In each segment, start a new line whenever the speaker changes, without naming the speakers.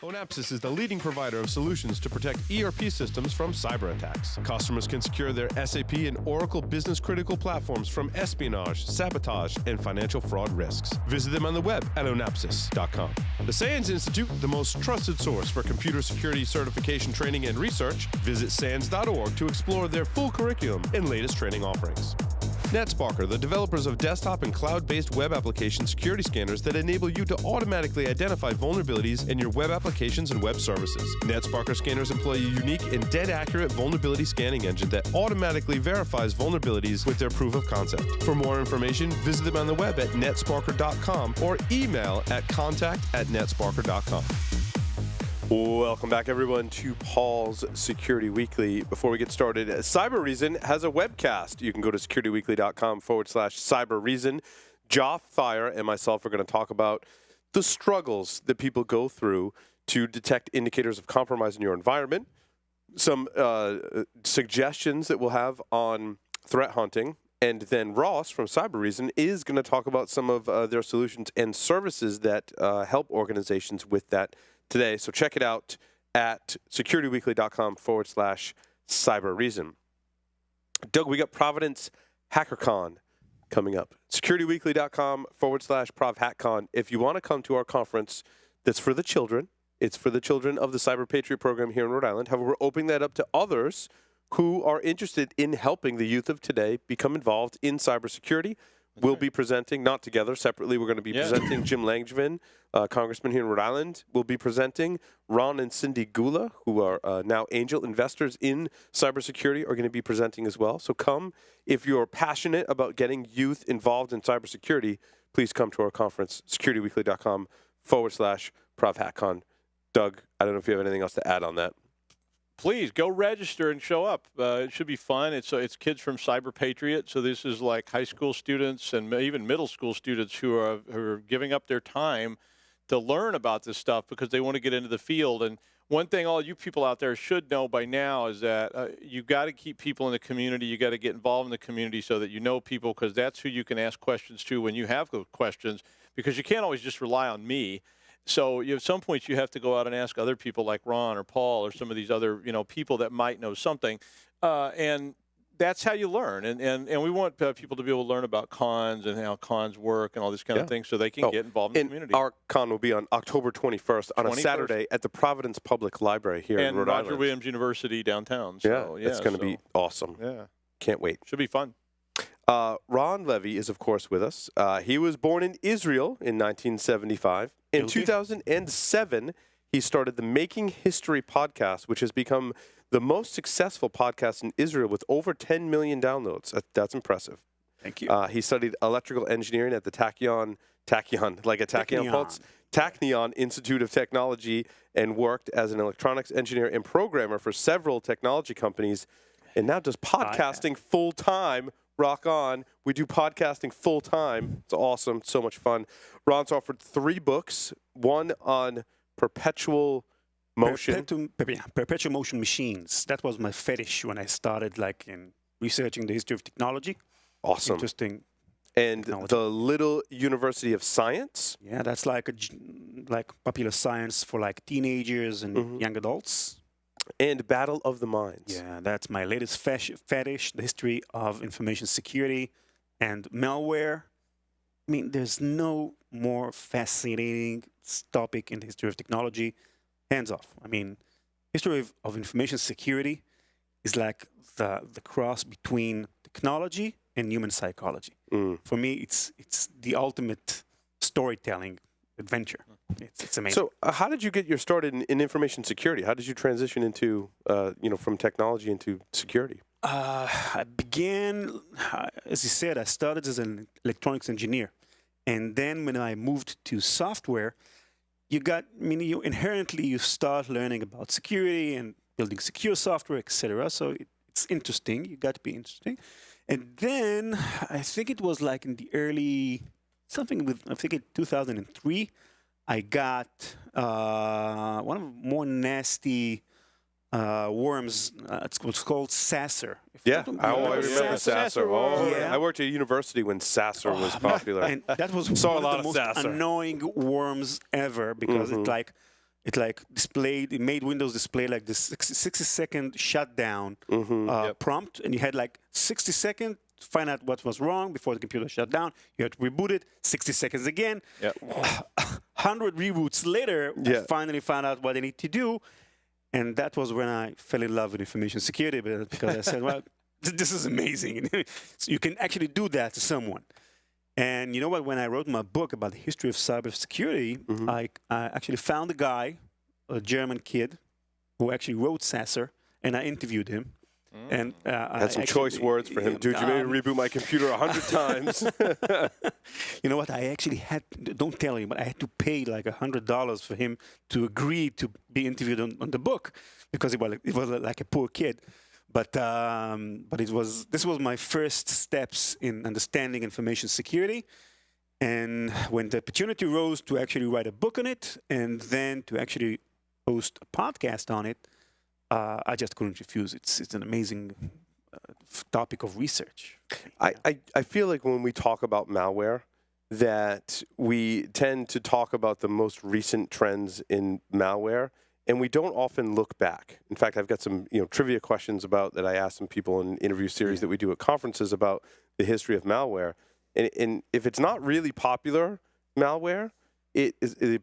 Onapsis is the leading provider of solutions to protect ERP systems from cyber attacks. Customers can secure their SAP and Oracle business-critical platforms from espionage, sabotage, and financial fraud risks. Visit them on the web at onapsis.com. The SANS Institute, the most trusted source for computer security certification training and research. Visit SANS.org to explore their full curriculum and latest training offerings. NetSparker, the developers of desktop and cloud-based web application security scanners that enable you to automatically identify vulnerabilities in your web applications and web services. NetSparker scanners employ a unique and dead-accurate vulnerability scanning engine that automatically verifies vulnerabilities with their proof of concept. For more information, visit them on the web at netsparker.com or email at contact@netsparker.com. Welcome back, everyone, to Paul's Security Weekly. Before we get started, Cyber Reason has a webcast. You can go to securityweekly.com/Cyber Reason. Joff Thayer and myself are going to talk about the struggles that people go through to detect indicators of compromise in your environment, some suggestions that we'll have on threat hunting, and then Ross from Cyber Reason is going to talk about some of their solutions and services that help organizations with that today. So check it out at securityweekly.com/Cyber Reason. Doug, we got Providence HackerCon coming up. securityweekly.com/ProvHackCon. If you want to come to our conference that's for the children, it's for the children of the Cyber Patriot program here in Rhode Island. However, we're opening that up to others who are interested in helping the youth of today become involved in cybersecurity. We'll be presenting, not together, separately. We're going to be presenting Jim Langevin, congressman here in Rhode Island. We'll be presenting Ron and Cindy Gula, who are now angel investors in cybersecurity, are going to be presenting as well. So come, if you're passionate about getting youth involved in cybersecurity, please come to our conference, securityweekly.com/ProvHackCon. Doug, I don't know if you have anything else to add on that.
Please go register and show up. It should be fun. It's kids from Cyber Patriot, so this is like high school students and even middle school students who are giving up their time to learn about this stuff because they want to get into the field. And one thing all you people out there should know by now is that you got to keep people in the community. You got to get involved in the community so that you know people, because that's who you can ask questions to when you have those questions, because you can't always just rely on me. So at some points you have to go out and ask other people like Ron or Paul or some of these other people that might know something, and that's how you learn. And we want people to be able to learn about cons and how cons work and all this kind of thing, so they can get involved in the community.
Our con will be on October 21st on a Saturday at the Providence Public Library here in Rhode Island. And Roger Williams University downtown. So, it's going to be awesome. Yeah, can't wait.
Should be fun.
Ron Levi is, of course, with us. He was born in Israel in 1975. In 2007, he started the Making History podcast, which has become the most successful podcast in Israel with over 10 million downloads. That's impressive.
Thank you.
He studied electrical engineering at the Tachyon Pulse, Technion Institute of Technology, and worked as an electronics engineer and programmer for several technology companies, and now does podcasting full-time. Rock on. We do podcasting full time. It's awesome. So much fun. Ron's offered 3 books, one on perpetual motion.
Perpetual motion machines. That was my fetish when I started in researching the history of technology.
Awesome.
Interesting.
And
technology.
the Little University of Science.
Yeah, that's like popular science for teenagers and young adults.
And Battle of the Minds.
Yeah, that's my latest fetish, the history of information security and malware. I mean, there's no more fascinating topic in the history of technology. Hands off. I mean, history of information security is like the cross between technology and human psychology. For me, it's the ultimate storytelling adventure. It's amazing.
So how did you get your start in information security? How did you transition into, from technology into security?
I began, as you said, I started as an electronics engineer. And then when I moved to software, you inherently you start learning about security and building secure software, etc. So it's interesting. You got to be interesting. And then I think it was in the early, in 2003, I got one of the more nasty worms. It was called Sasser.
Yeah, I remember Sasser. Oh,
yeah.
I worked at a university when Sasser was popular.
And that was
Saw
one
a lot
of the
of
most
Sasser.
annoying worms ever, because it's it like displayed, it made Windows display like this 60-second shutdown prompt, and you had like 60 seconds to find out what was wrong before the computer shut down. You had to reboot it, 60 seconds again. 100 reboots later, I finally found out what I need to do. And that was when I fell in love with information security, because I said, well, this is amazing. So you can actually do that to someone. And you know what? When I wrote my book about the history of cybersecurity, I actually found a guy, a German kid, who actually wrote Sasser, and I interviewed him. And
had some choice words for him. Dude, you made me reboot my computer 100 times.
You know what? I actually had, don't tell him, but I had to pay like $100 for him to agree to be interviewed on the book, because it was like a poor kid. But this was my first steps in understanding information security. And when the opportunity rose to actually write a book on it, and then to actually host a podcast on it, I just couldn't refuse. It's an amazing topic of research.
I feel like when we talk about malware, that we tend to talk about the most recent trends in malware, and we don't often look back. In fact, I've got some trivia questions about that I ask some people in interview series that we do at conferences about the history of malware. And if it's not really popular malware,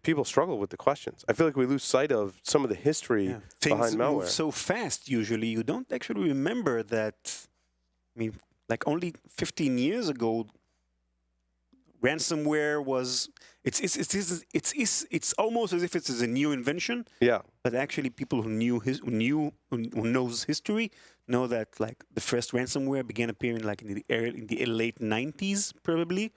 people struggle with the questions. I feel like we lose sight of some of the history behind malware.
Things move so fast usually, you don't actually remember that. I mean, like only 15 years ago, ransomware was, it's almost as if it's a new invention.
Yeah.
But actually people who knows history know that like the first ransomware began appearing like in the late 90s probably.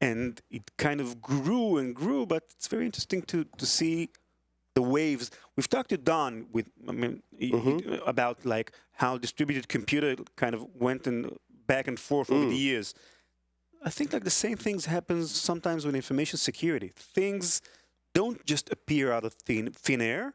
And it kind of grew and grew, but it's very interesting to see the waves. We've talked to Don about like how distributed computer kind of went back and forth over the years. I think like the same things happens sometimes with information security. Things don't just appear out of thin air.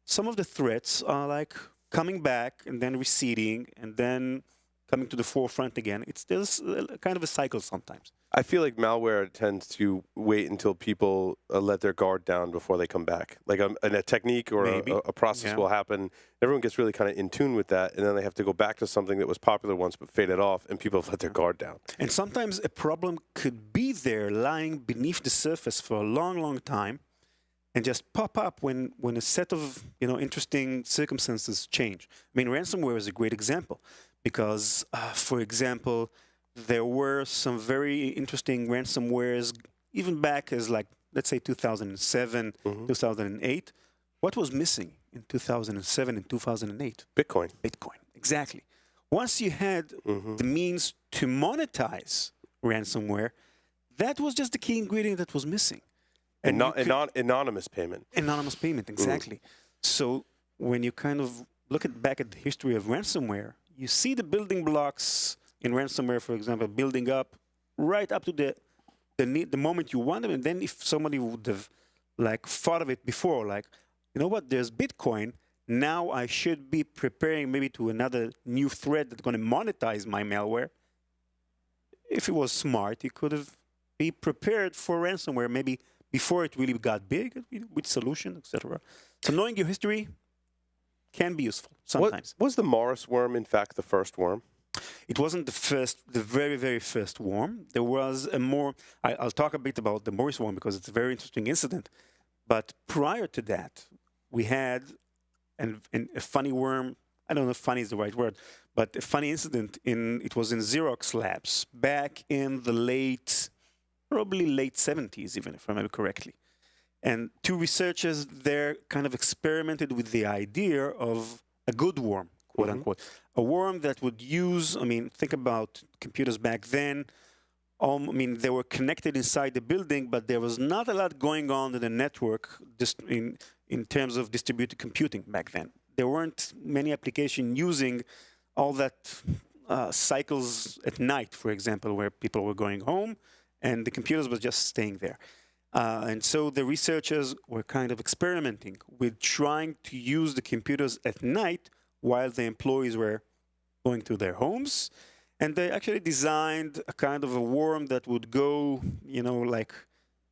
Some of the threats are like coming back and then receding and then coming to the forefront again. It's just kind of a cycle sometimes.
I feel like malware tends to wait until people let their guard down before they come back. Like a technique or a process will happen. Everyone gets really kind of in tune with that, and then they have to go back to something that was popular once but faded off, and people have let their guard down.
And sometimes a problem could be there lying beneath the surface for a long, long time and just pop up when a set of interesting circumstances change. I mean, ransomware is a great example because, for example, there were some very interesting ransomwares, even back as like, let's say 2007, 2008. What was missing in 2007 and 2008?
Bitcoin.
Bitcoin, exactly. Once you had the means to monetize ransomware, that was just the key ingredient that was missing.
And anonymous payment.
Anonymous payment, exactly. So when you kind of look back at the history of ransomware, you see the building blocks in ransomware, for example, building up right up to the moment you want them. And then if somebody would have like thought of it before, like, you know what, there's Bitcoin, now I should be preparing maybe to another new threat that's going to monetize my malware. If it was smart, he could have been prepared for ransomware maybe before it really got big with solution, etc. So knowing your history can be useful sometimes.
Was the Morris worm, in fact, the first worm?
It wasn't the very, very first worm. There was a more, I'll talk a bit about the Morris worm because it's a very interesting incident. But prior to that, we had a funny worm. I don't know if funny is the right word, but a funny incident it was in Xerox labs back in the probably late 70s, even if I remember correctly. And two researchers there kind of experimented with the idea of a good worm, quote unquote. A worm that would use, think about computers back then. They were connected inside the building, but there was not a lot going on in the network just in terms of distributed computing back then. There weren't many applications using all that cycles at night, for example, where people were going home and the computers were just staying there. And so the researchers were kind of experimenting with trying to use the computers at night while the employees were going to their homes. And they actually designed a kind of a worm that would go, like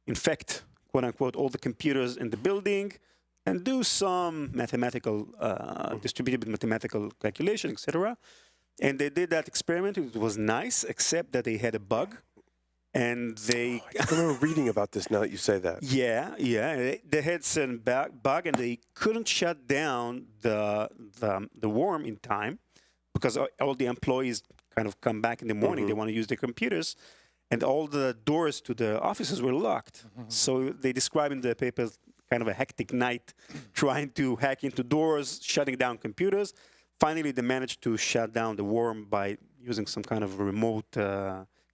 infect, quote-unquote, all the computers in the building and do some mathematical, distributed mathematical calculation, etc. And they did that experiment. It was nice, except that they had a bug. And they...
I remember reading about this now that you say that.
Yeah. They had some bug, and they couldn't shut down the worm in time because all the employees kind of come back in the morning. They want to use their computers. And all the doors to the offices were locked. So they describe in the paper kind of a hectic night trying to hack into doors, shutting down computers. Finally, they managed to shut down the worm by using some kind of remote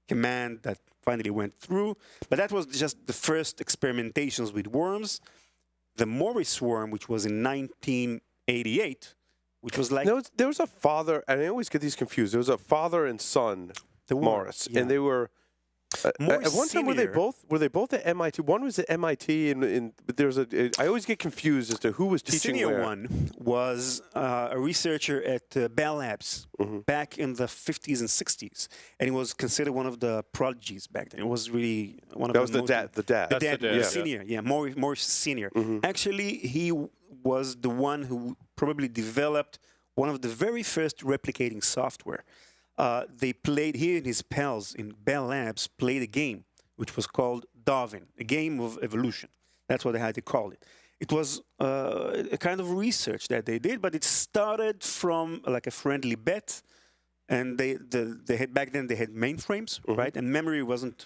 command that finally went through. But that was just the first experimentations with worms. The Morris worm, which was in 1988, which was like...
There was a father, and I always get these confused. There was a father and son, Morris, and they were... at one time, were they both at MIT? One was at MIT, but there's I always get confused as to who was teaching
where. The senior
one
was a researcher at Bell Labs back in the 50s and 60s, and he was considered one of the prodigies back then. It was really one of
the dad.
The senior, Morris Senior. Actually, he was the one who probably developed one of the very first replicating software. They played, he and his pals in Bell Labs played a game which was called Darwin, a game of evolution. That's what they had to call it. It was a kind of research that they did, but it started from like a friendly bet. And they had back then they had mainframes, right? And memory wasn't,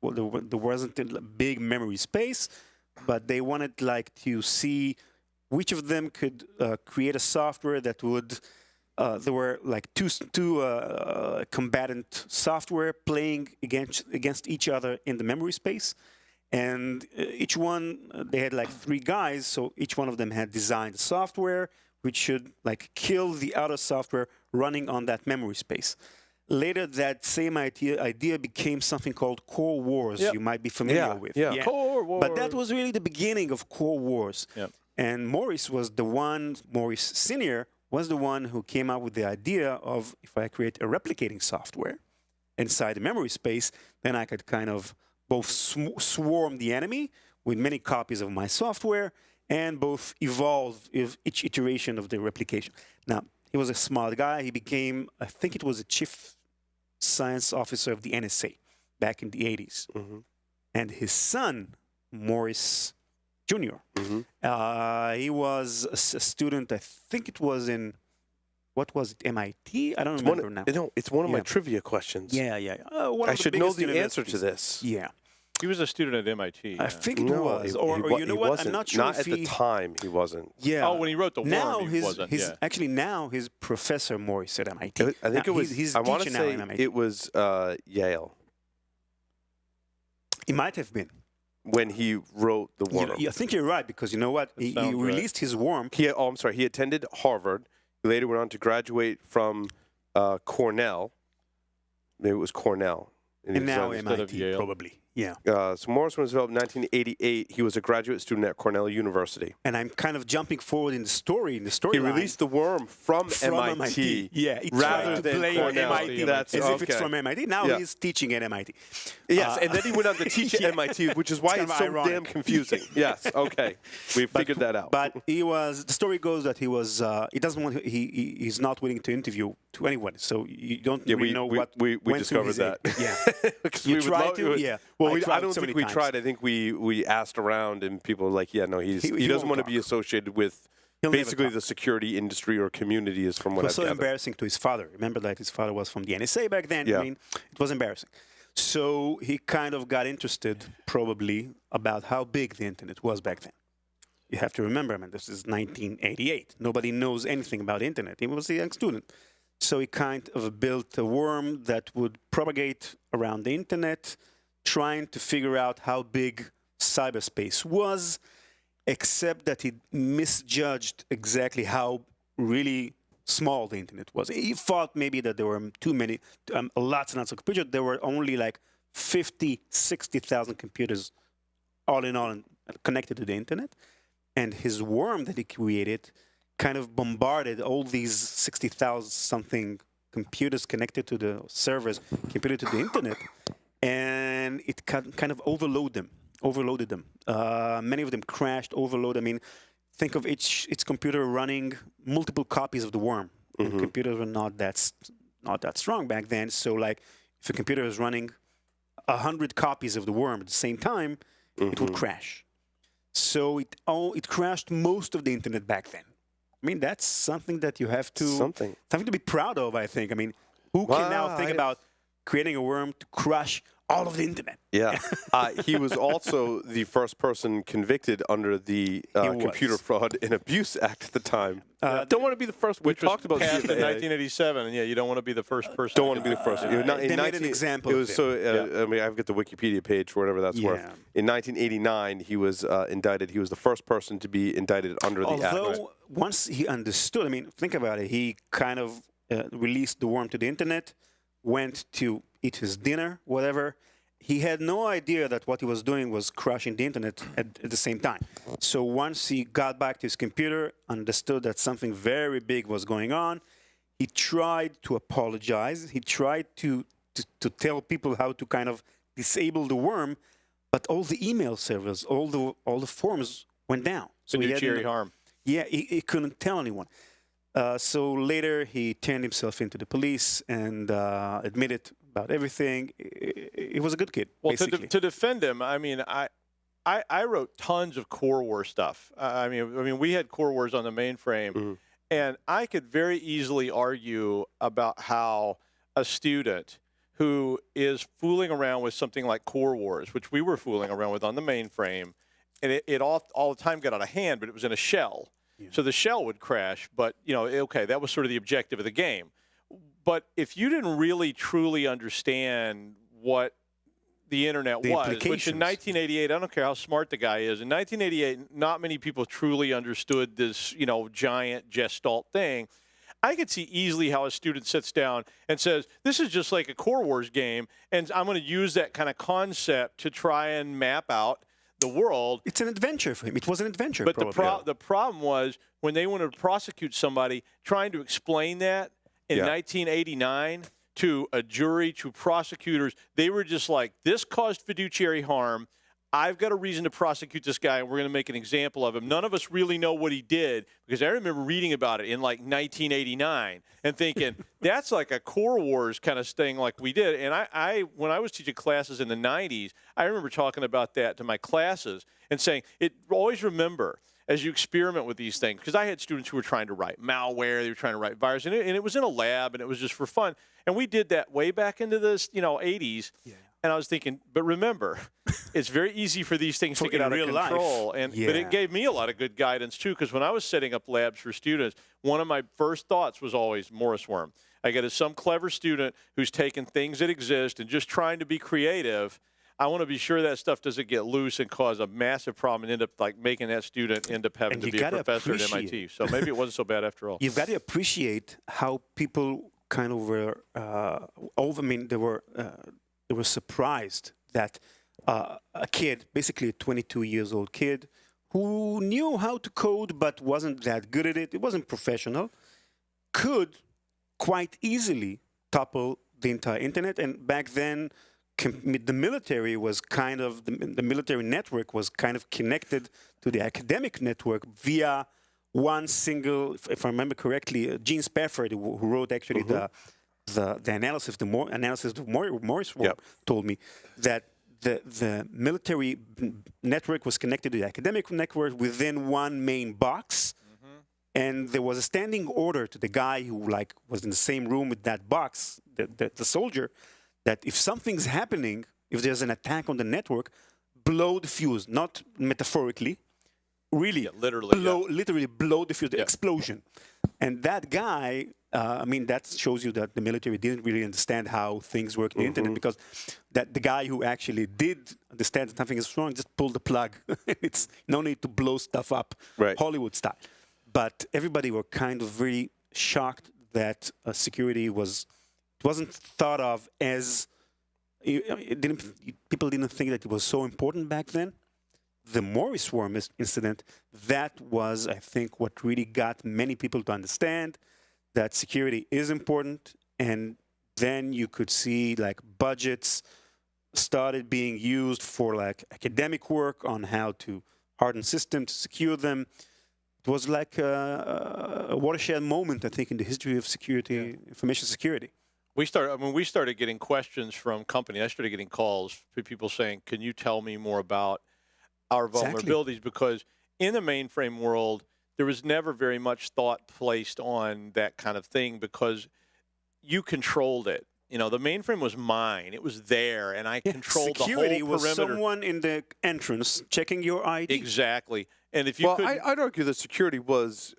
well, there wasn't a big memory space, but they wanted like to see which of them could create a software that would. There were like two combatant software playing against each other in the memory space, and each one they had like 3 guys, so each one of them had designed a software which should like kill the other software running on that memory space. Later, that same idea became something called Core Wars. You might be familiar with.
Core Wars.
But that was really the beginning of Core Wars. And Morris was the one. Morris Senior was the one who came up with the idea of, if I create a replicating software inside the memory space, then I could kind of both swarm the enemy with many copies of my software and both evolve each iteration of the replication. Now, he was a smart guy. He became, I think it was a chief science officer of the NSA back in the 80s. And his son, Morris Jr. He was a student, I think it was in, what was it, MIT? I don't remember now.
It's one of my trivia questions.
I
should know the answer to this.
He was a student at MIT.
I think it was. Or you know what? I'm not sure
Not at the time, he wasn't.
Oh, when he wrote the worm, he wasn't.
Actually, now his professor Morris at MIT.
I think it was.
He's
I want to
teaching now
say
at MIT.
it was Yale.
It might have been.
When he wrote the worm.
I think you're right, because you know what? He released his worm.
He attended Harvard. He later went on to graduate from Cornell. Maybe it was Cornell.
And now MIT, probably.
So Morris was developed in 1988. He was a graduate student at Cornell University.
And I'm kind of jumping forward in the story.
He released the worm from MIT. Rather than
Cornell.
MIT.
As if it's from MIT. Now he's teaching at MIT.
Yes, and then he went on to teach at MIT, which is why it's so damn confusing. Yes, okay. We figured that out.
But the story goes that he doesn't want, he's not willing to interview to anyone. So you don't really know what
we discovered that.
You tried to?
Well, I don't think we tried. I think we asked around, and people were like, no, he doesn't want to be associated with basically the security industry or community, is from what I've gathered.
It was so embarrassing to his father. Remember that his father was from the NSA back then. I mean, it was embarrassing. So he kind of got interested, probably, about how big the internet was back then. You have to remember, man, this is 1988. Nobody knows anything about the internet. He was a young student. So he kind of built a worm that would propagate around the internet, trying to figure out how big cyberspace was, except that he misjudged exactly how really small the internet was. He thought maybe that there were too many, lots and lots of computers. There were only like 50, 60,000 computers all in all connected to the internet. And his worm that he created kind of bombarded all these 60,000 something computers connected to the servers, connected to the internet, and it kind of overloaded them. overloaded them. Many of them crashed, overloaded. I mean, think of each computer running multiple copies of the worm. And computers were not that strong back then. So, like, if a computer is running 100 copies of the worm at the same time, it would crash. So it crashed most of the internet back then. I mean, that's something that you have to something to be proud of, I think. I mean, who can now think about creating a worm to crush all of the internet?
Yeah. He was also the first person convicted under the Computer Fraud and Abuse Act at the time. Don't want to be the first. We talked about
passed in 1987, and you don't want to be the first person.
Don't want to be the first.
They made an example.
It was I mean, I've got the Wikipedia page for whatever that's worth. In 1989, he was indicted. He was the first person to be indicted under the act.
Although once he understood, I mean, think about it. He kind of released the worm to the internet, went to eat his dinner, whatever. He had no idea that what he was doing was crashing the internet at the same time. So once he got back to his computer, understood that something very big was going on, he tried to apologize. He tried to tell people how to kind of disable the worm, but all the email servers, all the forms went down. So
fiduciary harm.
Yeah, he couldn't tell anyone. So later he turned himself into the police and admitted about everything. He was a good kid.
Well,
basically.
to defend him, I mean, I wrote tons of Core War stuff. I mean, we had Core Wars on the mainframe, and I could very easily argue about how a student who is fooling around with something like Core Wars, which we were fooling around with on the mainframe, and it all the time got out of hand, but it was in a shell. Yeah. So the shell would crash, but, okay, that was sort of the objective of the game. But if you didn't really truly understand what the internet was, which in 1988, I don't care how smart the guy is, in 1988, not many people truly understood this, giant gestalt thing. I could see easily how a student sits down and says, this is just like a Core Wars game, and I'm going to use that kind of concept to try and map out the world.
It's an adventure for him. It was an adventure.
But the problem was when they wanted to prosecute somebody, trying to explain that in 1989 to a jury, to prosecutors, they were just like, this caused fiduciary harm. I've got a reason to prosecute this guy, and we're going to make an example of him. None of us really know what he did, because I remember reading about it in like 1989 and thinking, that's like a Core Wars kind of thing like we did. And I when I was teaching classes in the 90s, I remember talking about that to my classes and saying, always remember, as you experiment with these things, because I had students who were trying to write malware, they were trying to write virus, and it was in a lab, and it was just for fun. And we did that way back into the 80s. Yeah. And I was thinking, but remember, it's very easy for these things to get out of control. But it gave me a lot of good guidance, too, because when I was setting up labs for students, one of my first thoughts was always Morris worm. I get some clever student who's taking things that exist and just trying to be creative. I want to be sure that stuff doesn't get loose and cause a massive problem and end up like making that student end up having to be a professor at MIT. So maybe it wasn't so bad after all.
You've got to appreciate how people kind of were they were surprised that a kid, basically a 22-year-old kid, who knew how to code but wasn't that good at it, it wasn't professional, could quite easily topple the entire internet. And back then, the military was kind of, the military network was kind of connected to the academic network via one single, if I remember correctly, Gene Spafford, who wrote actually the analysis, of Morris worm, told me that the military network was connected to the academic network within one main box, and there was a standing order to the guy who was in the same room with that box, the soldier, that if something's happening, if there's an attack on the network, blow the fuse, not metaphorically, really, literally blow the fuse, the explosion. And that guy, that shows you that the military didn't really understand how things work in the internet, because that the guy who actually did understand that something is wrong just pulled the plug. It's no need to blow stuff up, Hollywood style. But everybody were kind of very shocked that security wasn't thought of as, people didn't think that it was so important back then. The Morris worm incident, that was, I think, what really got many people to understand that security is important. And then you could see budgets started being used for like academic work on how to harden systems, to secure them. It was like a watershed moment, I think, in the history of security, information security.
We started getting questions from companies. I started getting calls from people saying, "Can you tell me more about our vulnerabilities?" Because in the mainframe world, there was never very much thought placed on that kind of thing because you controlled it. You know, the mainframe was mine. It was there, and I controlled the whole perimeter.
Security was someone in the entrance checking your ID.
Exactly. And if you
I'd argue that security was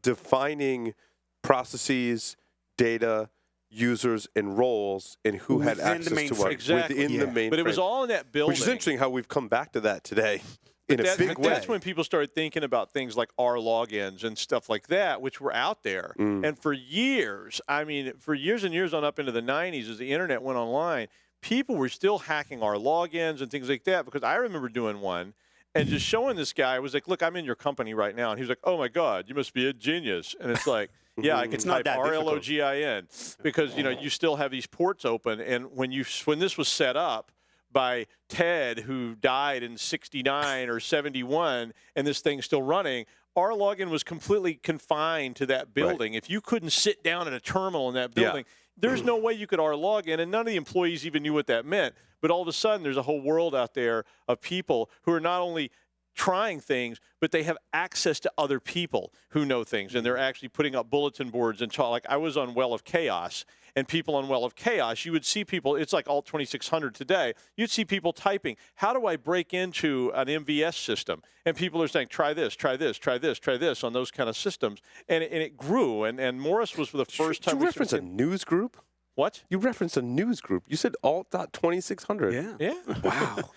defining processes, data, users, and roles, and who had access to what within the mainframe.
But it was all in that building.
Which is interesting how we've come back to that today. In a big way.
That's when people started thinking about things like R logins and stuff like that, which were out there. And for years, I mean, for years and years on up into the 90s, as the internet went online, people were still hacking R logins and things like that. Because I remember doing one and just showing this guy, I was like, "Look, I'm in your company right now." And he was like, "Oh my God, you must be a genius." And it's like, yeah, I can type RLOGIN because, you know, you still have these ports open. And when this was set up by Ted, who died in 69 or 71, and this thing's still running, our login was completely confined to that building. Right. If you couldn't sit down at a terminal in that building, there's no way you could R login, and none of the employees even knew what that meant. But all of a sudden, there's a whole world out there of people who are not only trying things, but they have access to other people who know things, and they're actually putting up bulletin boards and talk. Like I was on Well of Chaos, and people on Well of Chaos, you would see people, it's like Alt 2600 today, you'd see people typing, "How do I break into an MVS system?" And people are saying, "Try this, try this, try this, try this," on those kind of systems. And it grew, and Morris was for the first time.
Did you reference a news group?
What?
You referenced a news group. You said Alt.2600.
Yeah.
Wow.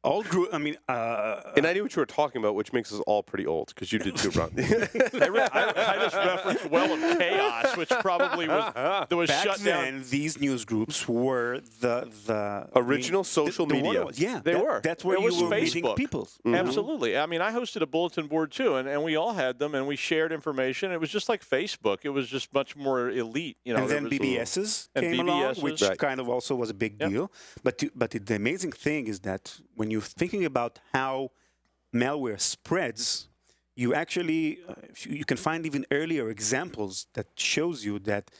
Old group, I mean...
and I knew what you were talking about, which makes us all pretty old, because you did too, Ron.
I just referenced Well of Chaos, which probably was
Back
shut
then,
down.
these news groups were the
original social media.
They
were.
That's where
it
you
was
were
Facebook.
meeting people.
Absolutely. I mean, I hosted a bulletin board, too, and we all had them, and we shared information. It was just like Facebook. It was just much more elite. You know,
and then BBSs came along, which kind of also was a big deal. But the amazing thing is that when you're thinking about how malware spreads, you actually you can find even earlier examples that shows you that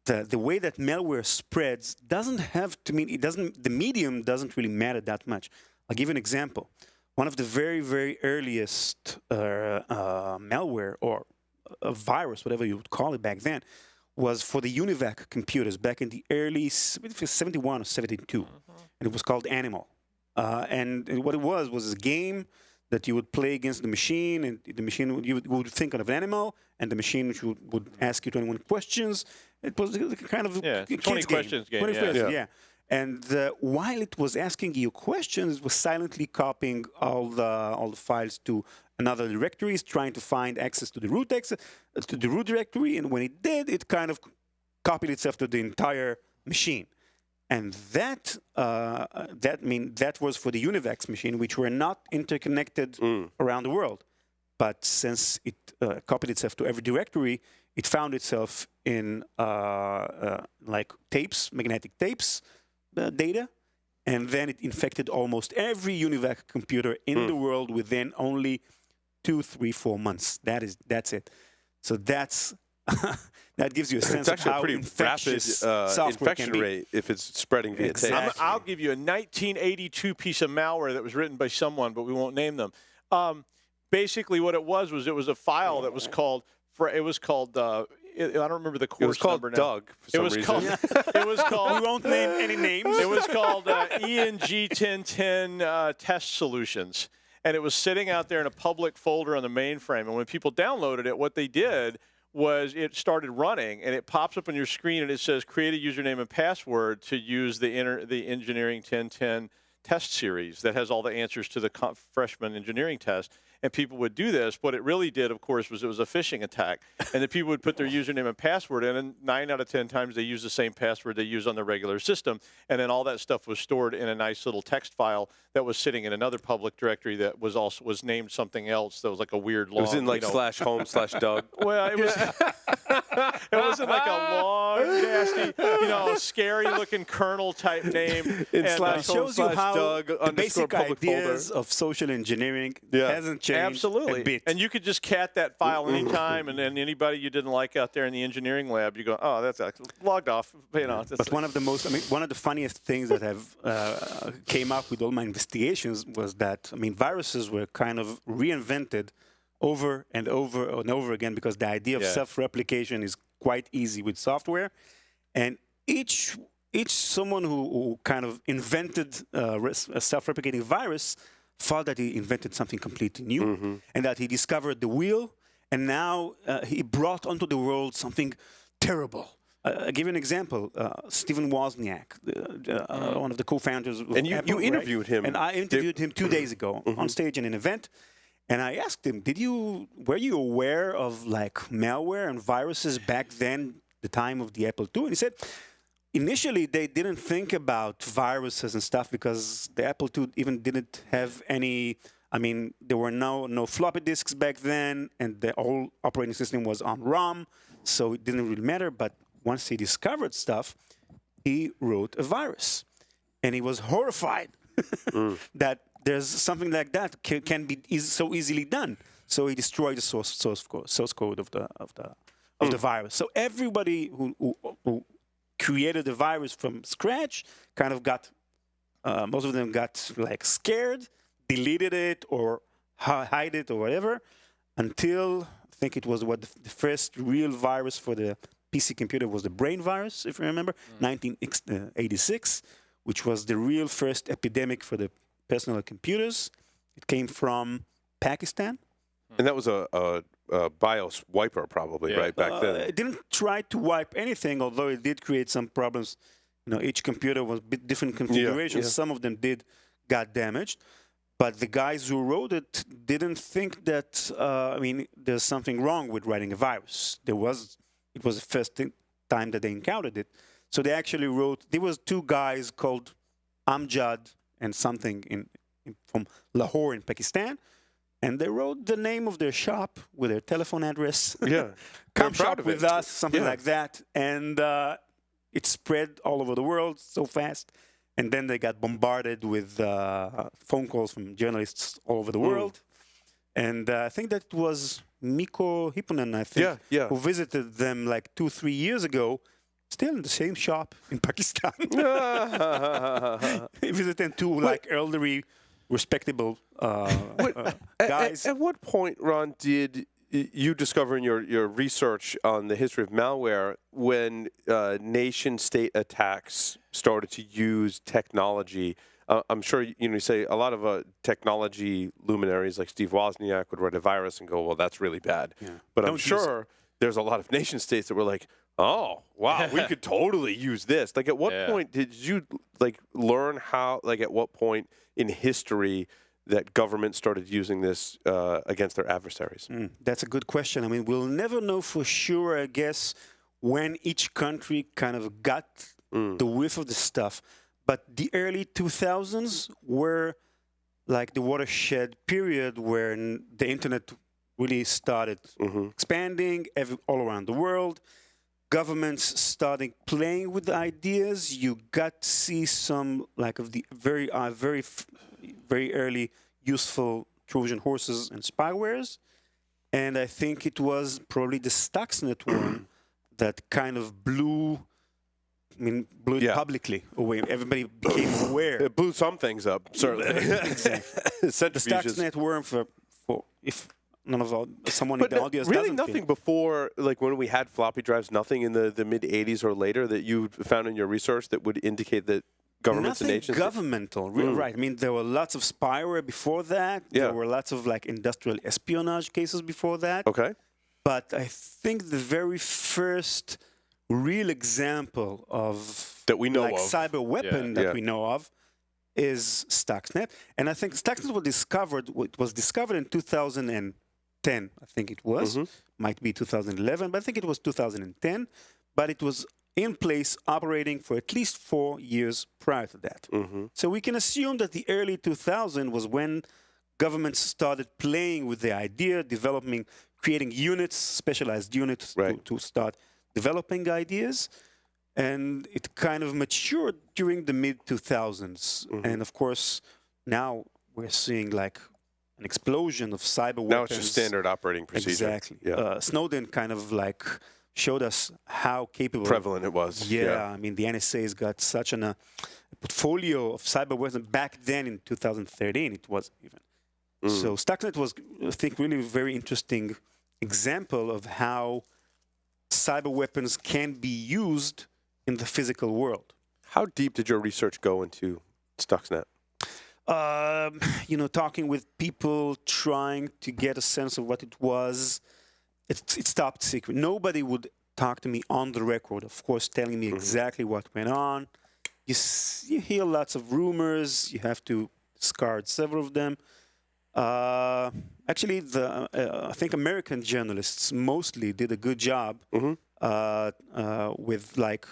the way that malware spreads doesn't have to mean the medium doesn't really matter that much. I'll give you an example. One of the very, very earliest malware or a virus, whatever you would call it back then, was for the UNIVAC computers back in the early 71 or 72, and it was called Animal. And what it was a game that you would play against the machine, and the machine you would think of an animal, and the machine would ask you 21 questions. It was kind of a
20 questions game.
Yeah. And while it was asking you questions, it was silently copying all the files to another directory, trying to find access to the root directory. And when it did, it kind of copied itself to the entire machine. And that was for the UNIVAC machine, which were not interconnected around the world. But since it copied itself to every directory, it found itself in like tapes, magnetic tapes, data, and then it infected almost every UNIVAC computer in the world within only 2, 3, 4 months. That's it. So that's that gives you a sense of how infectious
infection rate if it's spreading via tape.
I'll give you a 1982 piece of malware that was written by someone, but we won't name them. Basically, what it was a file that was called. I don't remember the course number now.
It was called Doug for some reason.
It was called.
We won't name any names.
It was called ENG 1010 Test Solutions, and it was sitting out there in a public folder on the mainframe. And when people downloaded it, what they did was it started running, and it pops up on your screen, and it says create a username and password to use the Engineering 1010 test series that has all the answers to the freshman engineering test. And people would do this. What it really did, of course, was it was a phishing attack. And the people would put their username and password in, and 9 out of 10 times they use the same password they use on the regular system. And then all that stuff was stored in a nice little text file that was sitting in another public directory that was named something else. That was like a weird long.
It was in like /home/Doug.
Well, it was. It wasn't like a long, nasty, scary-looking kernel-type name.
In
And,
slash
shows you how
Doug
the basic
public
ideas
folder.
of social engineering
Yeah.
hasn't changed
Absolutely.
a bit.
And you could just cat that file anytime, and then anybody you didn't like out there in the engineering lab, you go, oh, that's logged off.
But one of the funniest things that have came up with all my investigations was that, viruses were kind of reinvented over and over and over again because the idea of self-replication is quite easy with software. And each someone who kind of invented a self-replicating virus thought that he invented something completely new and that he discovered the wheel, and now he brought onto the world something terrible. I'll give you an example. Stephen Wozniak, one of the co-founders of
And you
Apple,
interviewed him.
And I interviewed him 2 days ago on stage in an event. And I asked him, were you aware of like malware and viruses back then, the time of the Apple II? And he said, initially they didn't think about viruses and stuff because the Apple II even didn't have any, there were no floppy disks back then, and the whole operating system was on ROM, so it didn't really matter. But once he discovered stuff, he wrote a virus. And he was horrified that there's something like that can be so easily done. So he destroyed the source code of the virus. So everybody who created the virus from scratch kind of got, most of them got like scared, deleted it or hide it or whatever, until I think it was the first real virus for the PC computer was the Brain virus, if you remember, 1986, which was the real first epidemic for the personal computers. It came from Pakistan.
And that was a BIOS wiper, probably, right, back then.
It didn't try to wipe anything, although it did create some problems. Each computer was a bit different configurations. Some of them got damaged. But the guys who wrote it didn't think that, there's something wrong with writing a virus. It was the first time that they encountered it. So they actually wrote, there was two guys called Amjad and something from Lahore in Pakistan, and they wrote the name of their shop with their telephone address.
Yeah.
Come shop with us, something like that. And it spread all over the world so fast. And then they got bombarded with phone calls from journalists all over the world. And I think that was Mikko Hipponen, who visited them like 2-3 years ago, still in the same shop in Pakistan. He visited two like elderly, respectable guys.
At what point, Ron, did you discover in your research on the history of malware when nation-state attacks started to use technology? I'm sure you say a lot of technology luminaries like Steve Wozniak would write a virus and go, well, that's really bad. Yeah. But I'm sure there's a lot of nation-states that were like, oh, wow, we could totally use this. Like, at what point did you learn how? At what point in history that government started using this against their adversaries?
That's a good question. We'll never know for sure, I guess, when each country kind of got the whiff of the stuff. But the early 2000s were like the watershed period where the internet really started expanding all around the world. Governments started playing with the ideas. You got to see some of the very early useful Trojan horses and spywares. And I think it was probably the Stuxnet one that kind of blew it publicly away. Everybody became aware.
It blew some things up, certainly.
The Stuxnet worm, for if none of someone in the audience
really
doesn't
nothing before, when we had floppy drives, nothing in the mid-'80s or later that you found in your research that would indicate that governments and nations...
Nothing governmental, right. There were lots of spyware before that. There were lots of industrial espionage cases before that.
Okay.
But I think the very first real example of
that we know of
cyber weapon that we know of is Stuxnet. And I think Stuxnet was discovered in 2010, I think it was. Might be 2011, but I think it was 2010. But it was in place operating for at least 4 years prior to that. So we can assume that the early 2000s was when governments started playing with the idea, creating units, specialized units to start developing ideas. And it kind of matured during the mid-2000s. And of course, now we're seeing like an explosion of cyber weapons.
Now it's just standard operating procedure.
Exactly.
Yeah.
Snowden kind of like showed us how capable...
Prevalent it was.
Yeah, I mean, the NSA's got such a portfolio of cyber weapons. Back then in 2013, it was even. So Stuxnet was, I think, really a very interesting example of how cyber weapons can be used in the physical world.
How deep did your research go into Stuxnet?
Talking with people, trying to get a sense of what it was. It stopped secret. Nobody would talk to me on the record, of course, telling me exactly what went on. You hear lots of rumors. You have to discard several of them. Actually, I think American journalists mostly did a good job with like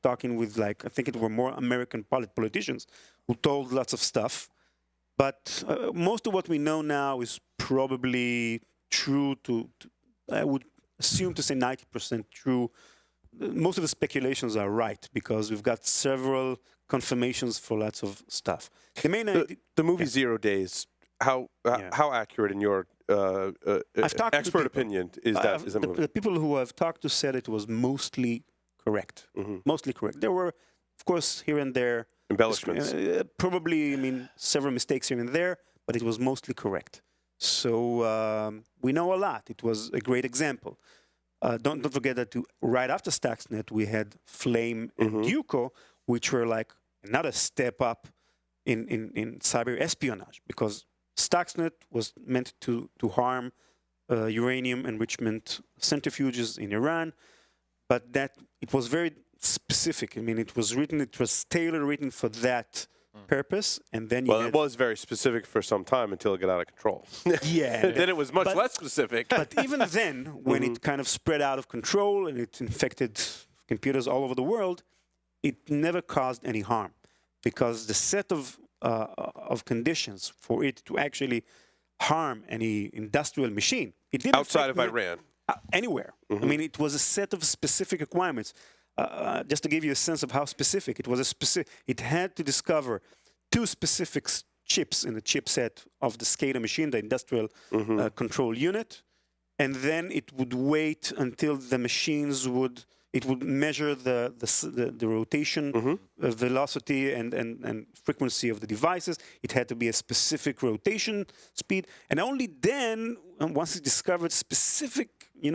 talking with like, I think it were more American politicians who told lots of stuff. But most of what we know now is probably true I would assume to say 90% true. Most of the speculations are right because we've got several confirmations for lots of stuff.
The movie Zero Days, how accurate in your expert opinion is that movie?
The people who I've talked to said it was mostly correct. Mostly correct. There were, of course, here and there
embellishments.
Probably, I mean, several mistakes here and there, but it was mostly correct. So we know a lot. It was a great example. Don't forget that right after Stuxnet, we had Flame and Duco, which were like another step up in cyber espionage, because Stuxnet was meant to harm uranium enrichment centrifuges in Iran, but that it was very specific. I mean, it was tailor-written for that purpose, and then
it was very specific for some time until it got out of control.
Yeah.
Then it was much less specific.
But even then, when it kind of spread out of control and it infected computers all over the world, it never caused any harm, because the set of conditions for it to actually harm any industrial machine, it didn't
outside of Iran,
anywhere. I mean, it was a set of specific requirements. Just to give you a sense of how specific it was, it had to discover 2 specific chips in the chipset of the SCADA machine, the industrial control unit, and then it would wait until the machines would measure the rotation, velocity, and frequency of the devices. It had to be a specific rotation speed, and only then, once it discovered specific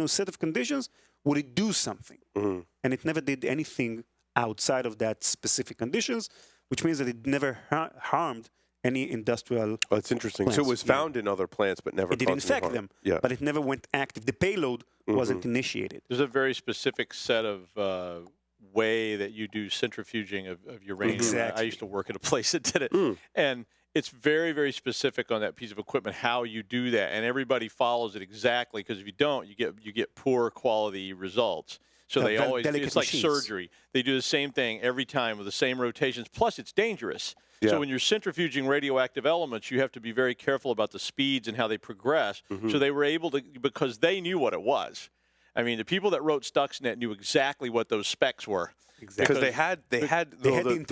set of conditions, would it do something. And it never did anything outside of that specific conditions, which means that it never harmed any industrial
That's interesting.
plants.
So it was found in other plants, but never
It did infect them, but it never went active. The payload wasn't initiated.
There's a very specific set of way that you do centrifuging of uranium.
Exactly.
I used to work at a place that did it. And it's very, very specific on that piece of equipment, how you do that. And everybody follows it exactly, because if you don't, you get poor quality results. So they always, it's like surgery. They do the same thing every time with the same rotations. Plus, it's dangerous. So when you're centrifuging radioactive elements, you have to be very careful about the speeds and how they progress. So they were able to, because they knew what it was. I mean, the people that wrote Stuxnet knew exactly what those specs were.
Exactly. Because they had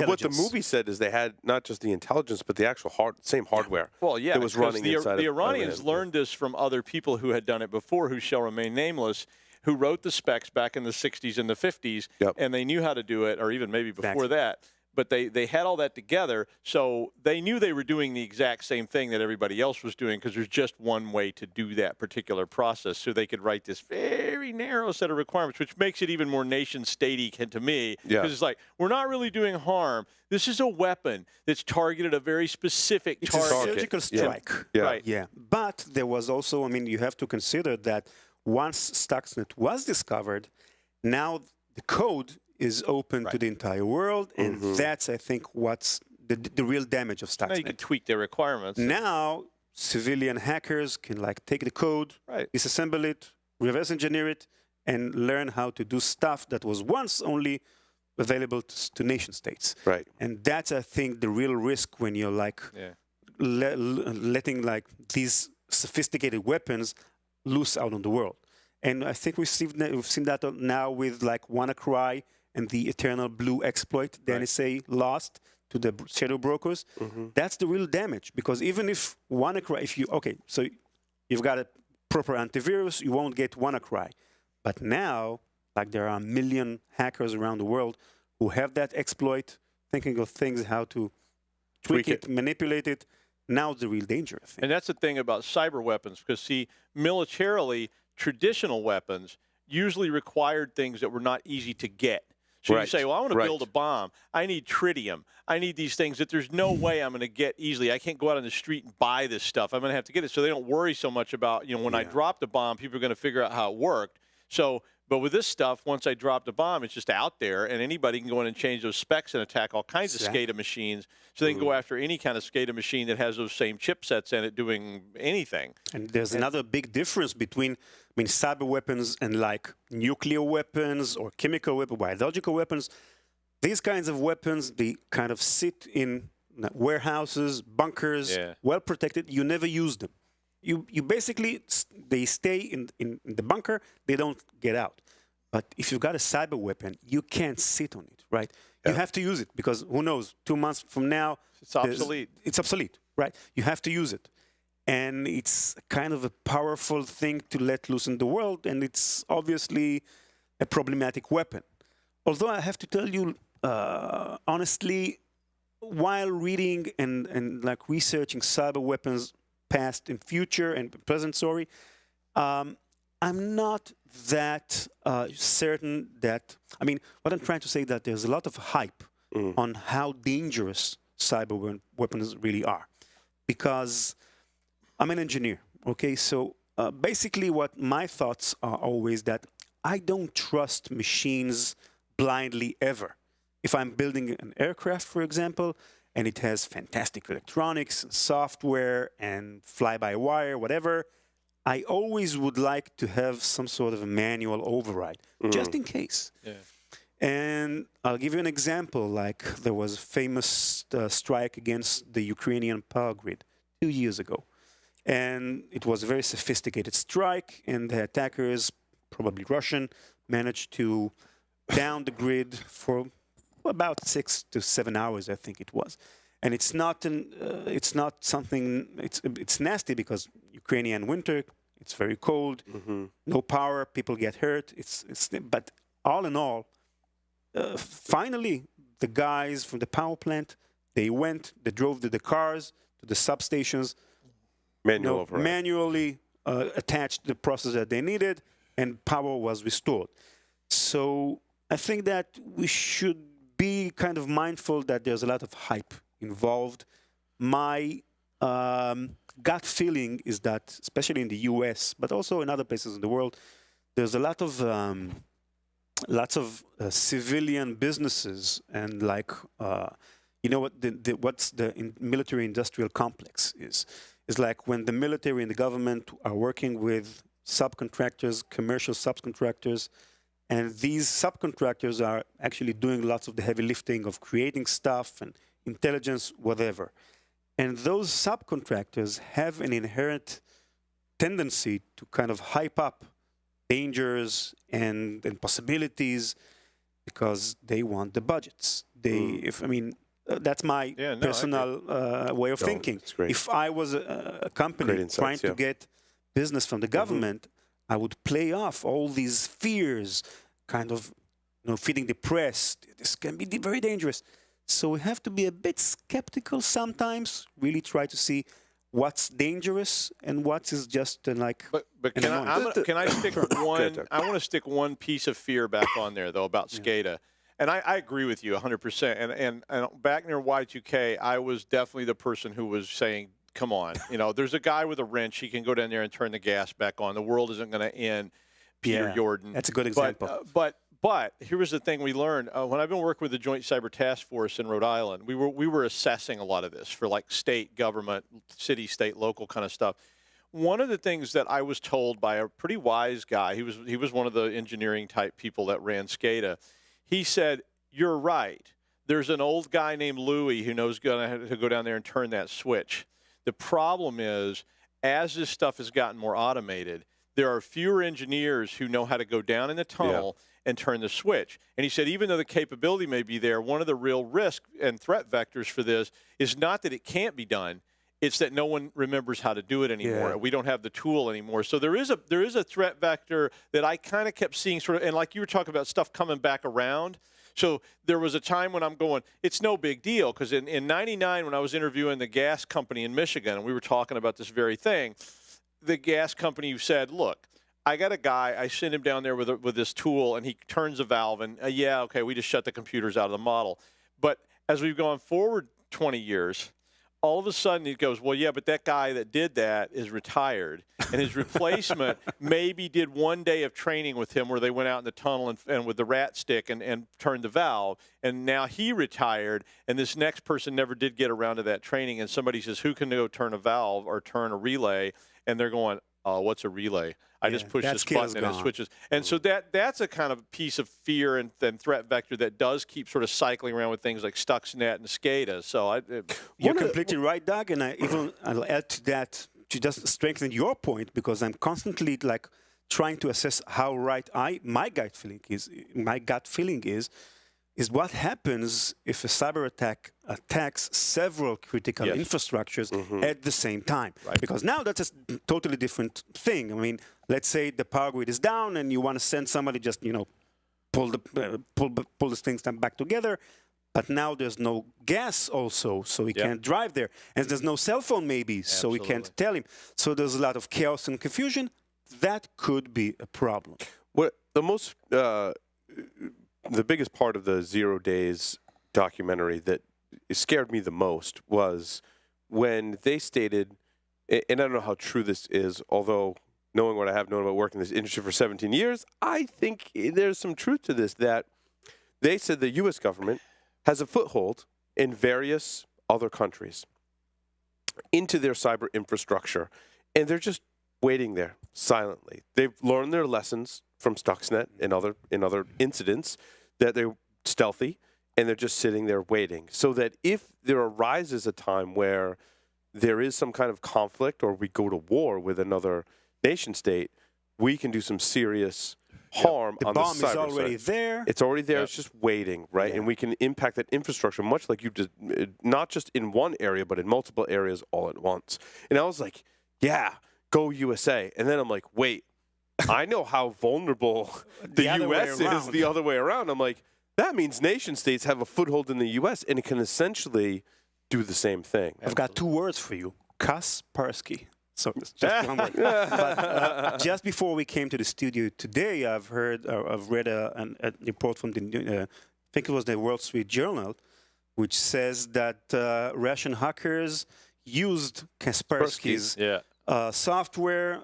what the movie said is they had not just the intelligence, but the actual same hardware.
Well, yeah,
that was running inside.
The Iranians learned this from other people who had done it before, who shall remain nameless, who wrote the specs back in the 60s and the 50s, and they knew how to do it, or even maybe before that. But they had all that together, so they knew they were doing the exact same thing that everybody else was doing, because there's just one way to do that particular process. So they could write this very narrow set of requirements, which makes it even more nation-statey to me, because it's like, we're not really doing harm. This is a weapon that's targeted a very specific target.
It's a surgical strike.
Right.
Yeah. But there was also, I mean, you have to consider that once Stuxnet was discovered, now the code is open to the entire world, and that's, I think, what's the real damage of Stuxnet.
Now you can tweak their requirements.
Now, civilian hackers can take the code, disassemble it, reverse engineer it, and learn how to do stuff that was once only available to nation states.
Right.
And that's, I think, the real risk when you're letting these sophisticated weapons loose out in the world. And I think we've seen that now with like WannaCry and the Eternal Blue exploit the NSA lost to the shadow brokers. That's the real damage, because even if WannaCry, so you've got a proper antivirus, you won't get WannaCry. But now, like there are a million hackers around the world who have that exploit, thinking of things, how to tweak it, manipulate it. Now the real danger, I think.
And that's the thing about cyber weapons, because see, militarily, traditional weapons usually required things that were not easy to get. So you say, well, I want to build a bomb. I need tritium. I need these things that there's no way I'm going to get easily. I can't go out on the street and buy this stuff. I'm going to have to get it. So they don't worry so much about, when I drop the bomb, people are going to figure out how it worked. So, but with this stuff, once I drop the bomb, it's just out there, and anybody can go in and change those specs and attack all kinds of SCADA machines. So they can go after any kind of SCADA machine that has those same chipsets in it doing anything.
And there's another big difference between, cyber weapons and like nuclear weapons or chemical weapons, biological weapons. These kinds of weapons, they kind of sit in warehouses, bunkers, well protected. You never use them. You basically, they stay in the bunker, they don't get out. But if you've got a cyber weapon, you can't sit on it, right? You have to use it, because who knows, 2 months from now,
it's obsolete.
It's obsolete, right? You have to use it. And it's kind of a powerful thing to let loose in the world, and it's obviously a problematic weapon. Although I have to tell you, honestly, while reading and like researching cyber weapons, past and future and present story, I'm not that certain that, what I'm trying to say that there's a lot of hype on how dangerous cyber weapons really are. Because I'm an engineer, okay? So basically what my thoughts are always that I don't trust machines blindly ever. If I'm building an aircraft, for example, and it has fantastic electronics and software and fly-by-wire, whatever, I always would like to have some sort of a manual override, just in case. And I'll give you an example. Like there was a famous strike against the Ukrainian power grid 2 years ago. And it was a very sophisticated strike, and the attackers, probably Russian, managed to down the grid for about 6 to 7 hours, I think it was. And it's not something. It's nasty because Ukrainian winter. It's very cold. No power. People get hurt. But all in all, finally, the guys from the power plant, they drove to the cars, to the substations, manually attached the process that they needed, and power was restored. So I think that we should be kind of mindful that there's a lot of hype involved. My gut feeling is that, especially in the US, but also in other places in the world, there's a lot of lots of civilian businesses, and like what's the military-industrial complex is like when the military and the government are working with subcontractors, commercial subcontractors, and these subcontractors are actually doing lots of the heavy lifting of creating stuff and intelligence, whatever. And those subcontractors have an inherent tendency to kind of hype up dangers and possibilities because they want the budgets. That's my personal way of thinking. If I was a company trying to get business from the government, I would play off all these fears, kind of feeding the press. This can be very dangerous. So we have to be a bit skeptical sometimes, really try to see what's dangerous and what is just like.
But can I stick one? I want to stick one piece of fear back on there though about SCADA, and I agree with you 100%. And back near Y2K, I was definitely the person who was saying, "Come on, there's a guy with a wrench. He can go down there and turn the gas back on. The world isn't going to end." Peter Jordan.
That's a good example.
But here was the thing we learned when I've been working with the Joint Cyber Task Force in Rhode Island. We were assessing a lot of this for like state government, city, state, local kind of stuff. One of the things that I was told by a pretty wise guy, he was one of the engineering type people that ran SCADA. He said, "You're right. There's an old guy named Louie who knows going to go down there and turn that switch. The problem is, as this stuff has gotten more automated, there are fewer engineers who know how to go down in the tunnel and turn the switch. And he said, even though the capability may be there, one of the real risk and threat vectors for this is not that it can't be done. It's that no one remembers how to do it anymore. We don't have the tool anymore. So there is a threat vector that I kind of kept seeing sort of, and like you were talking about stuff coming back around. So there was a time when I'm going, it's no big deal, because in 99, when I was interviewing the gas company in Michigan, and we were talking about this very thing, the gas company said, look, I got a guy, I send him down there with this tool, and he turns a valve, and yeah, okay, we just shut the computers out of the model. But as we've gone forward 20 years, all of a sudden he goes, well, yeah, but that guy that did that is retired. And his replacement maybe did 1 day of training with him where they went out in the tunnel and with the rat stick and turned the valve. And now he retired, and this next person never did get around to that training. And somebody says, who can go turn a valve or turn a relay? And they're going, oh, what's a relay? I just push this button and it switches. And so that's a kind of piece of fear and threat vector that does keep sort of cycling around with things like Stuxnet and SCADA. So
you're completely right, Doug. And I'll add to that to just strengthen your point, because I'm constantly like trying to assess how right my gut feeling is what happens if a cyber attack attacks several critical infrastructures at the same time. Because now that's a totally different thing. I mean, let's say the power grid is down and you want to send somebody just, pull the things back together. But now there's no gas also, so he can't drive there. And there's no cell phone maybe, so we can't tell him. So there's a lot of chaos and confusion. That could be a problem.
What the biggest part of the 0 Days documentary that scared me the most was when they stated, and I don't know how true this is, although knowing what I have known about working in this industry for 17 years, I think there's some truth to this, that they said the U.S. government has a foothold in various other countries into their cyber infrastructure, and they're just waiting there silently. They've learned their lessons from Stuxnet and other incidents, that they're stealthy, and they're just sitting there waiting, so that if there arises a time where there is some kind of conflict or we go to war with another nation state, we can do some serious harm on the cyber side. The bomb is already
there.
It's already there. It's just waiting, right? And we can impact that infrastructure, much like you did, not just in one area, but in multiple areas all at once. And I was like, yeah, go USA. And then I'm like, wait, I know how vulnerable the U.S. is the other way around. I'm like, that means nation states have a foothold in the U.S. and it can essentially do the same thing.
I've got two words for you: Kaspersky. So it's just one word. But just before we came to the studio today, I've read a report from I think it was the Wall Street Journal, which says that Russian hackers used Kaspersky's software,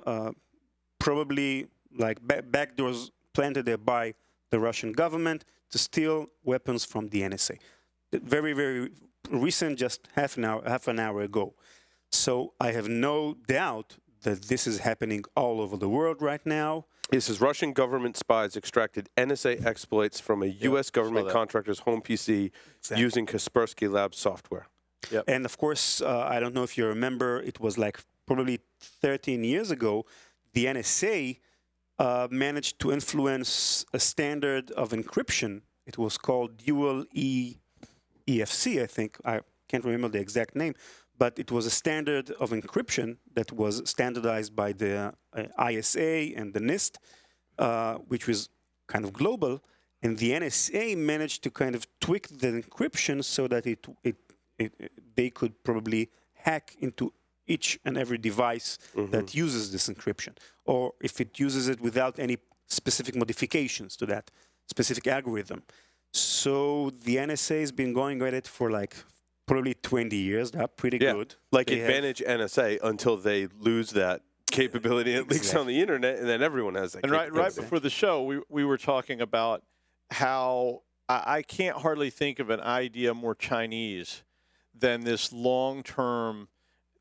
probably like backdoors planted there by the Russian government to steal weapons from the NSA. Very, very recent, just half an hour ago. So I have no doubt that this is happening all over the world right now.
This is Russian government spies extracted NSA exploits from a U.S. government contractor's home PC using Kaspersky Labs software.
And of course, I don't know if you remember, it was like probably 13 years ago, the NSA managed to influence a standard of encryption. It was called Dual EFC, I think. I can't remember the exact name. But it was a standard of encryption that was standardized by the ISA and the NIST, which was kind of global. And the NSA managed to kind of tweak the encryption so that they could probably hack into each and every device that uses this encryption, or if it uses it without any specific modifications to that specific algorithm. So the NSA has been going at it for like probably 20 years. They're pretty good.
Like Advantage NSA until they lose that capability and it leaks on the internet, and then everyone has that capability.
Right before the show, we were talking about how I can't hardly think of an idea more Chinese than this long-term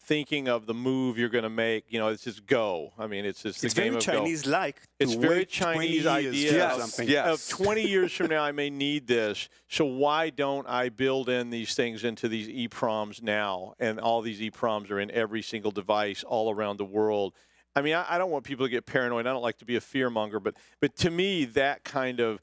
thinking of the move you're going to make. It's just go. I mean, it's just the game of go.
It's very Chinese-like.
It's very Chinese idea of 20 years from now I may need this, so why don't I build in these things into these EEPROMs now? And all these EEPROMs are in every single device all around the world. I mean, I don't want people to get paranoid. I don't like to be a fear monger, but to me, that kind of,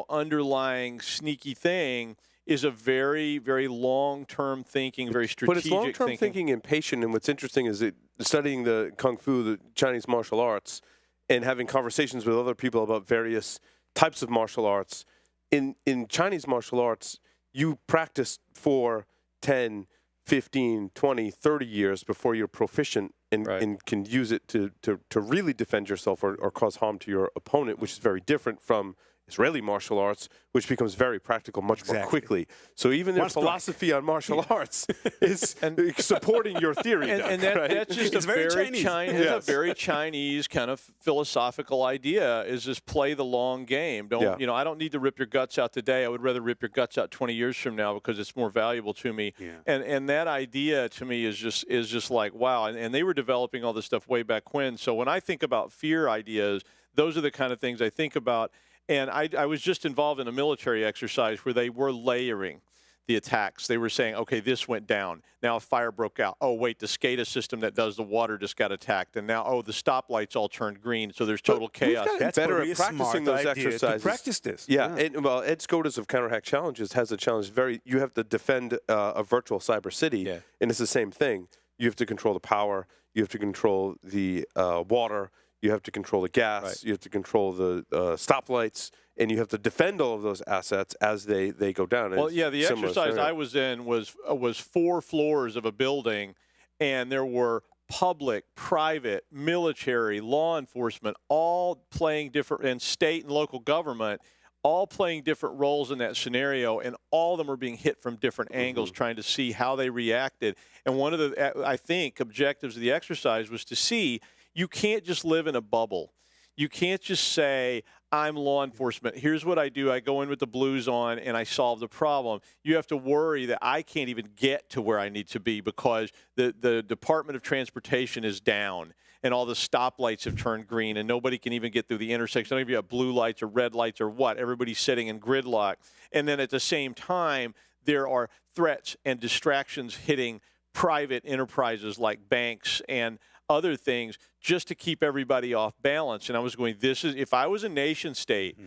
underlying sneaky thing is a very, very long-term thinking, very strategic thinking.
But it's long-term thinking and patient. And what's interesting is studying the Kung Fu, the Chinese martial arts, and having conversations with other people about various types of martial arts. In Chinese martial arts, you practice for 10, 15, 20, 30 years before you're proficient and can use it to really defend yourself or cause harm to your opponent, which is very different from Israeli martial arts, which becomes very practical much more quickly. So even their philosophy on martial arts is supporting your theory.
And that's just a very Chinese kind of philosophical idea, is just play the long game. I don't need to rip your guts out today. I would rather rip your guts out 20 years from now because it's more valuable to me. Yeah. And that idea to me is just like, wow. And they were developing all this stuff way back when. So when I think about fear ideas, those are the kind of things I think about. And I was just involved in a military exercise where they were layering the attacks. They were saying, okay, this went down. Now a fire broke out. Oh, wait, the SCADA system that does the water just got attacked. And now, the stoplights all turned green, so there's total chaos.
That's better at practicing those exercises.
To practice this.
Yeah. And, Ed SCOTUS of Counterhack Challenges has a challenge. You have to defend a virtual cyber city, and it's the same thing. You have to control the power. You have to control the water. You have to control the gas, you have to control the stoplights, and you have to defend all of those assets as they go down.
Well, the exercise I was in was 4 floors of a building, and there were public, private, military, law enforcement, all playing different, and state and local government, all playing different roles in that scenario, and all of them are being hit from different angles, trying to see how they reacted. And one of the, I think, objectives of the exercise was to see, you can't just live in a bubble. You can't just say, I'm law enforcement. Here's what I do. I go in with the blues on and I solve the problem. You have to worry that I can't even get to where I need to be because the Department of Transportation is down and all the stoplights have turned green and nobody can even get through the intersection. I don't know if you have blue lights or red lights or what. Everybody's sitting in gridlock. And then at the same time, there are threats and distractions hitting private enterprises like banks and other things just to keep everybody off balance. And I was going, if I was a nation state,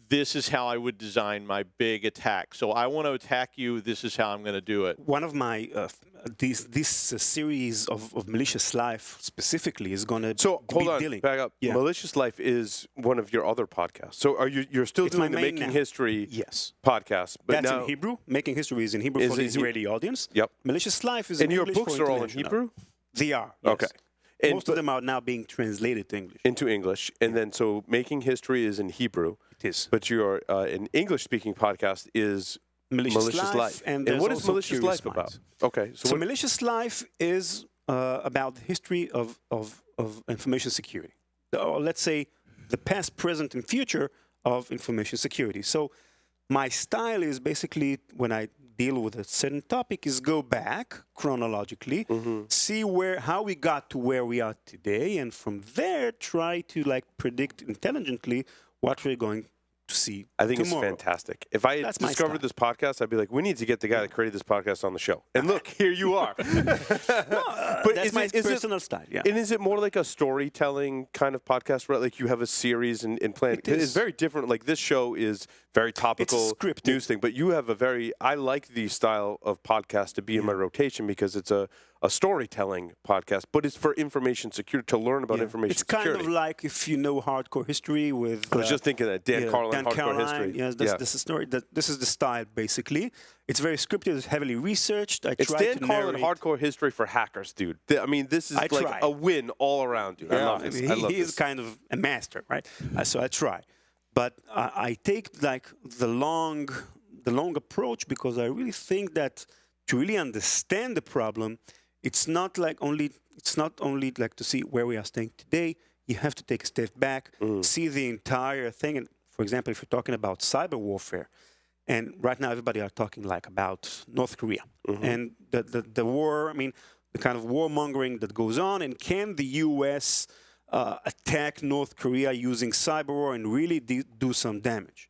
this is how I would design my big attack. So I want to attack you. This is how I'm going to do it.
One of my, this series of Malicious Life specifically is going to
back up. Yeah. Malicious Life is one of your other podcasts. So you're still doing the Making History podcast. But
that's in Hebrew. Making History is in Hebrew for the Israeli audience.
Yep.
Malicious Life is in English.
And your books are all in Hebrew?
They are, yes.
Okay.
Most of them are now being translated to English.
Into English. And then, so Making History is in Hebrew.
It is.
But your an English-speaking podcast is Malicious Life.
And
what is Malicious Life about? Okay.
So Malicious Life is about the history of information security. Or let's say the past, present, and future of information security. So my style is basically, when I deal with a certain topic, is go back chronologically, see how we got to where we are today, and from there try to predict intelligently what we're going to see
I think
tomorrow.
It's fantastic. If I had discovered this podcast, I'd be like, we need to get the guy that created this podcast on the show. And look, here you are.
But that's my personal style, yeah.
And is it more like a storytelling kind of podcast, right? Like you have a series and plan? It's very different. Like this show is very topical news thing, but you have I like the style of podcast to be in my rotation because it's a storytelling podcast, but it's for information security, to learn about information security.
It's kind of like if you know hardcore history with...
I was just thinking that, Dan Carlin, hardcore history.
Yes, this is story. This is the style, basically. It's very scripted. It's heavily researched.
It's Dan Carlin, hardcore history for hackers, dude. I mean, this is a win all around, dude. I love this.
He is kind of a master, right? So I try. But I take the long approach because I really think that to really understand the problem, it's not only to see where we are staying today. You have to take a step back, see the entire thing. And for example, if you're talking about cyber warfare, and right now everybody are talking about North Korea and the war. I mean, the kind of warmongering that goes on, and can the U.S. Attack North Korea using cyber war and really do some damage?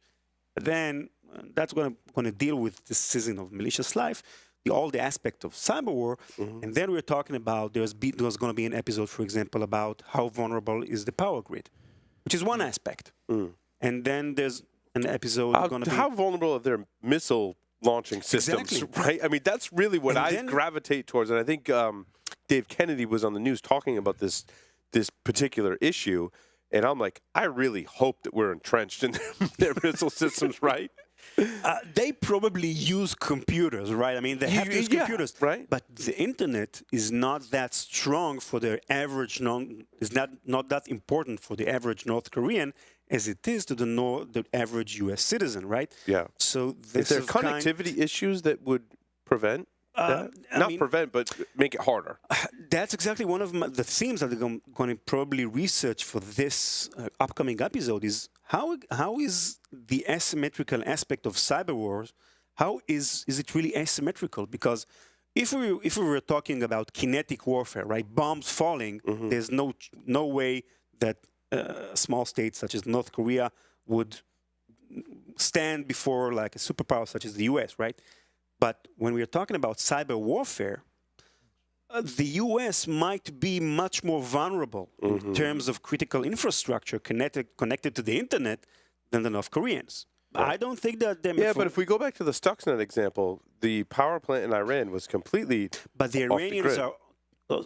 But then that's going to deal with this season of Malicious Life all the aspects of cyber war. And then we're talking about there's going to be an episode, for example, about how vulnerable is the power grid, which is one aspect. And then there's an episode going to be
how vulnerable are their missile launching systems, right? I mean, that's really what I gravitate towards, and I think Dave Kennedy was on the news talking about this particular issue, and I'm like, I really hope that we're entrenched in their missile systems, right?
They probably use computers, right? I mean, they have to use computers,
right?
But the internet is not that strong for the average is not that important for the average North Korean as it is to the average U.S. citizen, right?
Yeah.
So
is there connectivity issues that would prevent that? Not prevent, but make it harder.
That's exactly one of the themes that I'm going to probably research for this upcoming episode is how is the asymmetrical aspect of cyber wars, how is it really asymmetrical? Because if we were talking about kinetic warfare, right, bombs falling, there's no way that a small state such as North Korea would stand before like a superpower such as the U.S., right? But when we're talking about cyber warfare, the U.S. might be much more vulnerable in terms of critical infrastructure connected to the internet than the North Koreans. Right. I don't think that them.
Yeah, but if we go back to the Stuxnet example, the power plant in Iran was completely.
But the Iranians are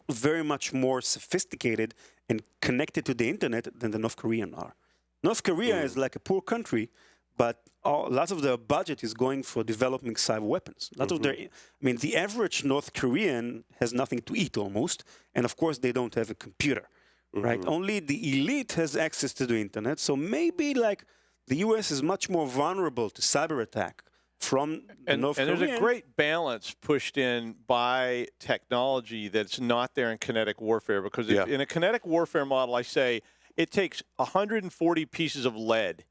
very much more sophisticated and connected to the internet than the North Korean are. North Korea is like a poor country, but lots of their budget is going for developing cyber weapons. Lots of their, I mean, the average North Korean has nothing to eat almost, and of course they don't have a computer, right? Only the elite has access to the internet, so maybe like the U.S. is much more vulnerable to cyber attack from North Korea.
And there's a great balance pushed in by technology that's not there in kinetic warfare, because if, in a kinetic warfare model, I say it takes 140 pieces of lead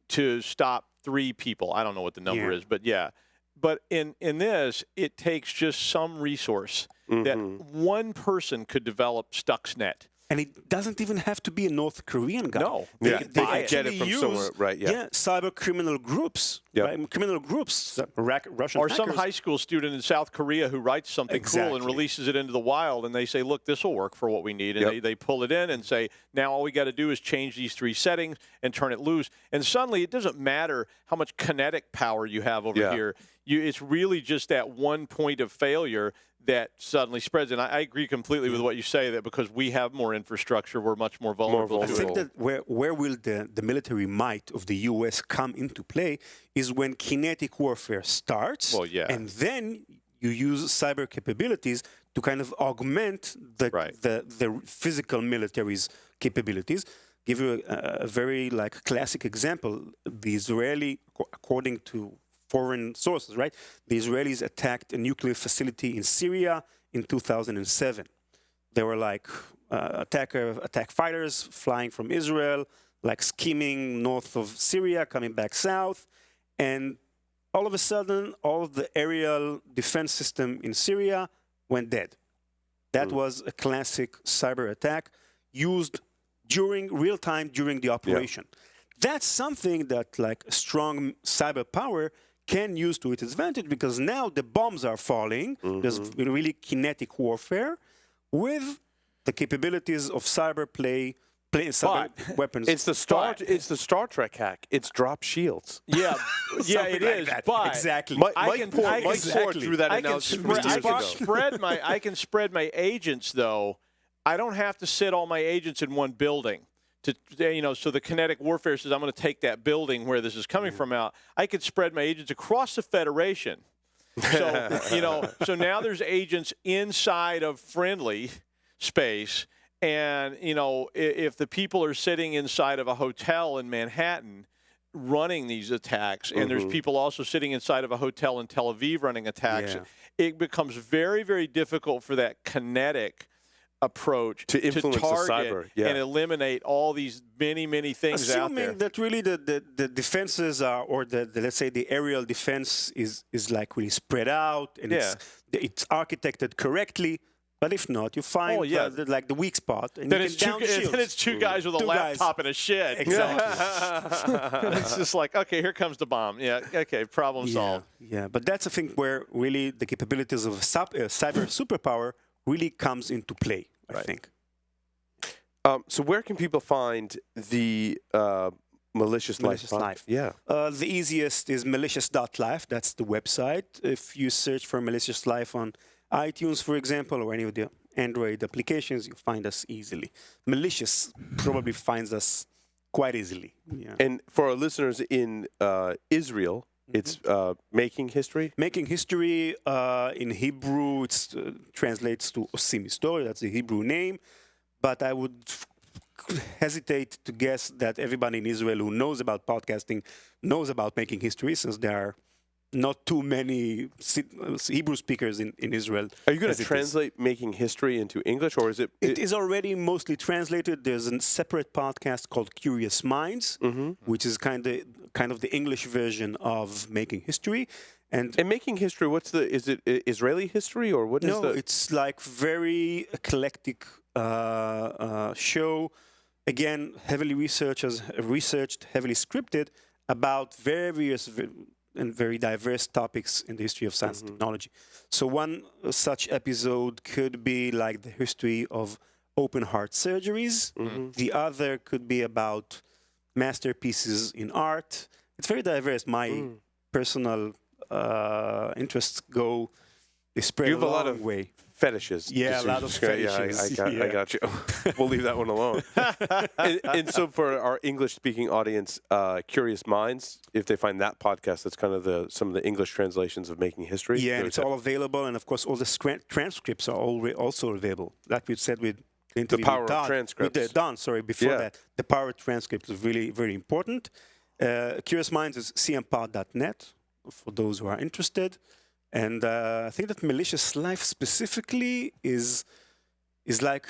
to stop 3 people. I don't know what the number is, but yeah. But in this, it takes just some resource that one person could develop Stuxnet.
And it doesn't even have to be a North Korean guy.
No.
They
get it from somewhere, right? Yeah.
Cyber criminal groups. Right? Criminal groups, Russian
or
hackers.
some high school student in South Korea who writes something cool and releases it into the wild, and they say, look, this will work for what we need. And they pull it in and say, now all we got to do is change these 3 settings and turn it loose. And suddenly it doesn't matter how much kinetic power you have over here. It's really just that one point of failure that suddenly spreads. And I agree completely with what you say, that because we have more infrastructure, we're much more vulnerable.
I think that where will the military might of the U.S. come into play is when kinetic warfare starts, and then you use cyber capabilities to kind of augment the physical military's capabilities. Give you a very classic example. The Israeli, according to foreign sources, right? The Israelis attacked a nuclear facility in Syria in 2007. They were attack fighters flying from Israel, skimming north of Syria, coming back south, and all of a sudden, all of the aerial defense system in Syria went dead. That was a classic cyber attack used real time during the operation. That's something that a strong cyber power can use to its advantage, because now the bombs are falling. There's really kinetic warfare with the capabilities of cyber weapons.
It's the Star Trek hack. It's drop shields.
It is. But
exactly.
Mike Ford drew that announcement.
I can spread my agents, though. I don't have to sit all my agents in one building. So the kinetic warfare says, I'm going to take that building where this is coming from out. I could spread my agents across the Federation. So now there's agents inside of friendly space. And, if the people are sitting inside of a hotel in Manhattan running these attacks, and there's people also sitting inside of a hotel in Tel Aviv running attacks, it becomes very, very difficult for that kinetic approach
to influence
target
the cyber,
and eliminate all these many things out there.
Assuming that really the defenses are, or let's say the aerial defense is really spread out and it's architected correctly, But if not, you find like the weak spot, and
Then
you
it's
can down shield.
then it's two guys with a
Two guys.
laptop in a shed.
Exactly.
It's just like, okay, here comes the bomb. Yeah, okay, problem solved.
Yeah, but that's a thing where really the capabilities of a cyber superpower really comes into play, I think.
So where can people find the Malicious Life? Yeah.
The easiest is malicious.life. That's the website. If you search for Malicious Life on iTunes, for example, or any of the Android applications, you find us easily. Malicious probably finds us quite easily. Yeah.
And for our listeners in Israel, it's Making History?
Making History, in Hebrew, it translates to Osim History. That's the Hebrew name. But I would hesitate to guess that everybody in Israel who knows about podcasting knows about Making History, since there are not too many Hebrew speakers in Israel.
Are you going to translate Making History into English, or is it?
It is already mostly translated. There's a separate podcast called Curious Minds, which is kind of the English version of Making History. And
Making History, is it Israeli history, or what is
No, it's like very eclectic show. Again, heavily researched, heavily scripted about various and very diverse topics in the history of science and technology. So one such episode could be like the history of open heart surgeries. The other could be about masterpieces in art. It's very diverse. My personal interests they spread
you have
a
a lot
long
of
way.
Fetishes.
Yeah, a lot of fetishes.
Yeah, I got you. We'll leave that one alone. and so for our English-speaking audience, Curious Minds, if they find that podcast, that's kind of some of the English translations of Making History.
Yeah, and it's all available, and of course, all the transcripts are also available. Like we said with the interview
power
with Don,
of transcripts.
With Don, before that, the power of transcripts is really very important. Curious Minds is cmpod.net for those who are interested. And I think that Malicious Life specifically is like,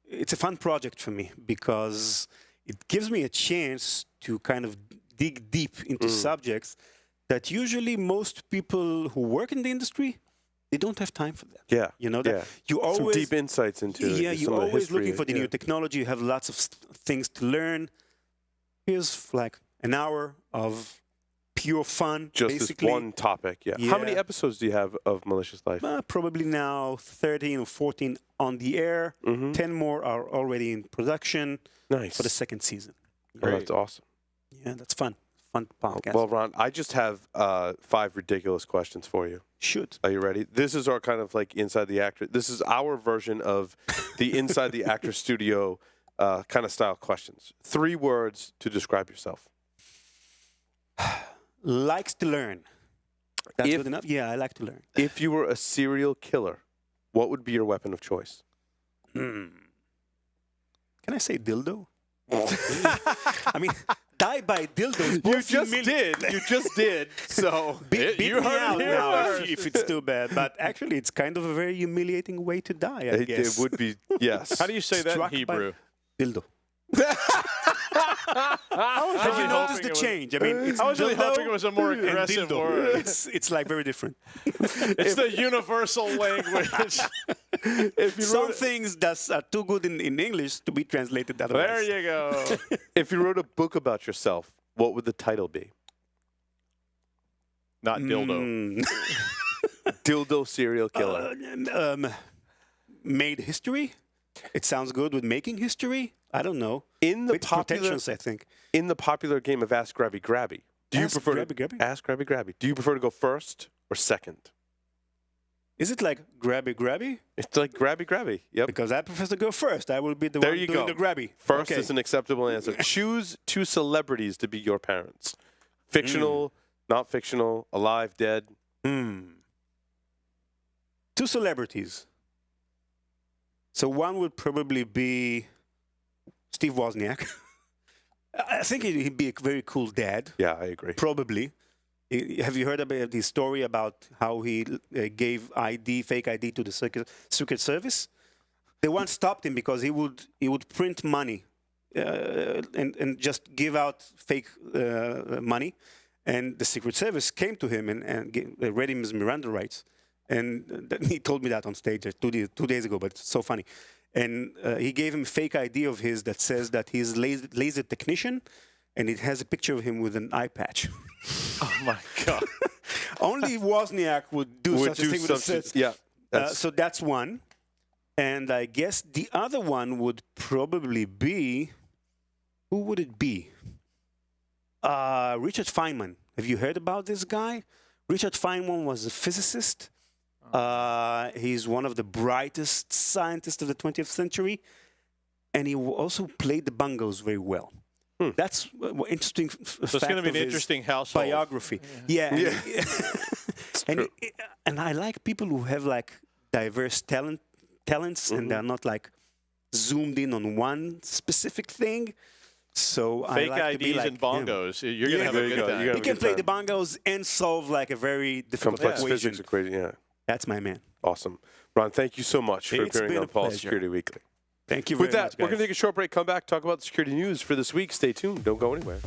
it's a fun project for me because it gives me a chance to kind of dig deep into subjects that usually most people who work in the industry, they don't have time for that.
Yeah.
You know, that you always...
Some deep insights into
Yeah, you're
some
always
history,
looking for the new technology. You have lots of things to learn. Here's like an hour of pure fun,
just
basically.
This one topic, yeah. How many episodes do you have of Malicious Life?
Probably now 13 or 14 on the air. 10 more are already in production for the second season.
Oh, that's awesome.
Yeah, that's fun. Fun podcast.
Well, Ron, I just have 5 ridiculous questions for you.
Shoot.
Are you ready? This is our kind of like Inside the Actor. This is our version of the Inside the Actor Studio kind of style questions. 3 words to describe yourself.
Likes to learn. That's good enough? Yeah, I like to learn.
If you were a serial killer, what would be your weapon of choice?
Can I say dildo? I mean, die by dildos.
You just did. So
beat
you
me
heard
out
it here
now
first.
if it's too bad. But actually, it's kind of a very humiliating way to die, I guess.
It would be, yes.
How do you say that in Hebrew?
Dildo. Have you noticed the change? I mean, it's
I was really hoping it was a more aggressive word.
It's like very different.
It's the universal language.
Some things that are too good in English to be translated otherwise.
There you go.
If you wrote a book about yourself, what would the title be?
Not dildo.
Dildo serial killer.
Made history? It sounds good with Making History? I don't know.
In the
protections, I think.
In the popular game of Ask Grabby Grabby, do you prefer Ask Grabby Grabby? Do you prefer to go first or second?
Is it like Grabby Grabby?
It's like Grabby Grabby. Yep.
Because I prefer to go first. I will be the one doing the grabby.
First is an acceptable answer. Choose 2 celebrities to be your parents. Fictional, not fictional, alive, dead.
2 celebrities. So one would probably be Steve Wozniak. I think he'd be a very cool dad.
Yeah, I agree.
Probably. Have you heard about the story about how he gave fake ID to the Secret Service? They once stopped him because he would print money and just give out fake money. And the Secret Service came to him and read him his Miranda rights. And he told me that on stage 2 days ago, but it's so funny. And he gave him a fake ID of his that says that he's a laser technician, and it has a picture of him with an eye patch.
Oh my God!
Only Wozniak would do such a thing with a set.
Yeah.
So that's one. And I guess the other one would probably be, who would it be? Richard Feynman. Have you heard about this guy? Richard Feynman was a physicist. He's one of the brightest scientists of the 20th century. And he also played the bongos very well. That's interesting
So it's going to be an interesting household.
Biography. Yeah. And I like people who have like diverse talents and they're not like zoomed in on one specific thing. So
Fake
I like
IDs
to be like
and bongos. You're going to have a good time.
He can play the bongos and solve like a very difficult
Complex
equation.
physics equation, yeah.
That's my man.
Awesome. Ron, thank you so much for
It's
appearing
been
on
a
Pulse
pleasure.
Security Weekly.
Thank you very
With that,
much,
we're going
guys.
to take a short break, come back, talk about the security news for this week. Stay tuned. Don't go anywhere.